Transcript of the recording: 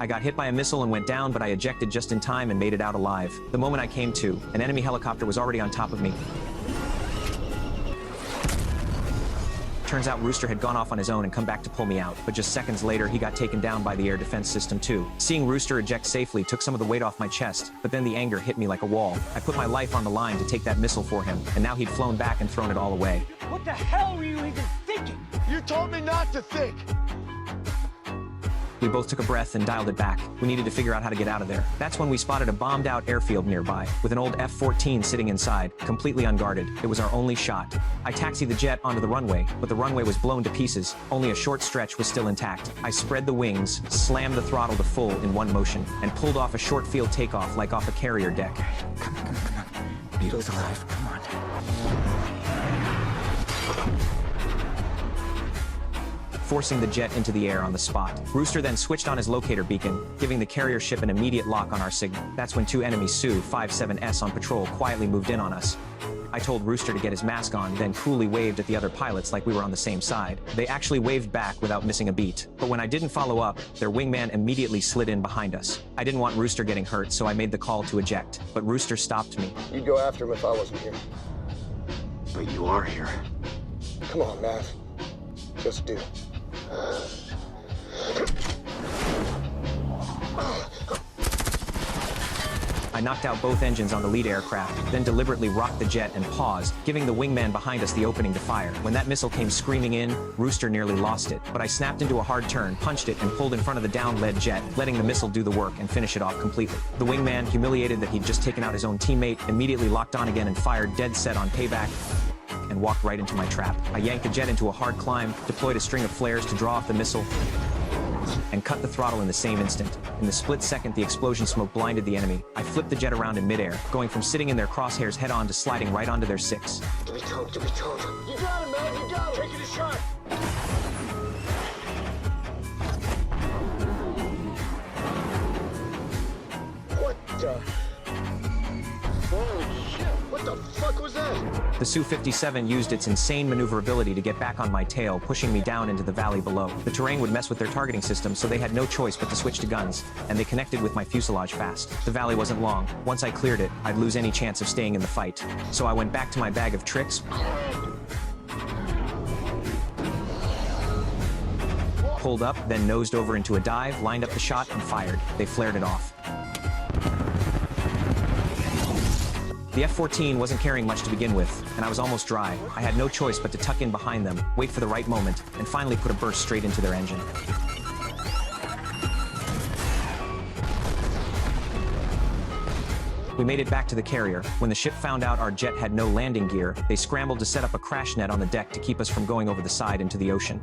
I got hit by a missile and went down, but I ejected just in time and made it out alive. The moment I came to, an enemy helicopter was already on top of me. Turns out Rooster had gone off on his own and come back to pull me out, but just seconds later he got taken down by the air defense system too. Seeing Rooster eject safely took some of the weight off my chest, but then the anger hit me like a wall. I put my life on the line to take that missile for him, and now he'd flown back and thrown it all away. What the hell were you even thinking? You told me not to think! We both took a breath and dialed it back. We needed to figure out how to get out of there. That's when we spotted a bombed-out airfield nearby, with an old F-14 sitting inside, completely unguarded. It was our only shot. I taxied the jet onto the runway, but the runway was blown to pieces. Only a short stretch was still intact. I spread the wings, slammed the throttle to full in one motion, and pulled off a short field takeoff like off a carrier deck. Come on. Beetle's alive, come on. Forcing the jet into the air on the spot. Rooster then switched on his locator beacon, giving the carrier ship an immediate lock on our signal. That's when two enemy Su-57S on patrol quietly moved in on us. I told Rooster to get his mask on, then coolly waved at the other pilots like we were on the same side. They actually waved back without missing a beat. But when I didn't follow up, their wingman immediately slid in behind us. I didn't want Rooster getting hurt, so I made the call to eject. But Rooster stopped me. You'd go after him if I wasn't here. But you are here. Come on, Matt. Just do. I knocked out both engines on the lead aircraft, then deliberately rocked the jet and paused, giving the wingman behind us the opening to fire. When that missile came screaming in, Rooster nearly lost it, but I snapped into a hard turn, punched it, and pulled in front of the down-led jet, letting the missile do the work and finish it off completely. The wingman, humiliated that he'd just taken out his own teammate, immediately locked on again and fired dead set on payback, and walked right into my trap. I yanked the jet into a hard climb, deployed a string of flares to draw off the missile, and cut the throttle in the same instant. In the split second the explosion smoke blinded the enemy, I flipped the jet around in midair, going from sitting in their crosshairs head-on to sliding right onto their six. Give me tone, give me tone. You got him, man, you got him. Taking a shot. What the? Holy shit, what the fuck was that? The Su-57 used its insane maneuverability to get back on my tail, pushing me down into the valley below. The terrain would mess with their targeting system, so they had no choice but to switch to guns, and they connected with my fuselage fast. The valley wasn't long. Once I cleared it, I'd lose any chance of staying in the fight. So I went back to my bag of tricks, pulled up, then nosed over into a dive, lined up the shot, and fired. They flared it off. The F-14 wasn't carrying much to begin with, and I was almost dry. I had no choice but to tuck in behind them, wait for the right moment, and finally put a burst straight into their engine. We made it back to the carrier. When the ship found out our jet had no landing gear, they scrambled to set up a crash net on the deck to keep us from going over the side into the ocean.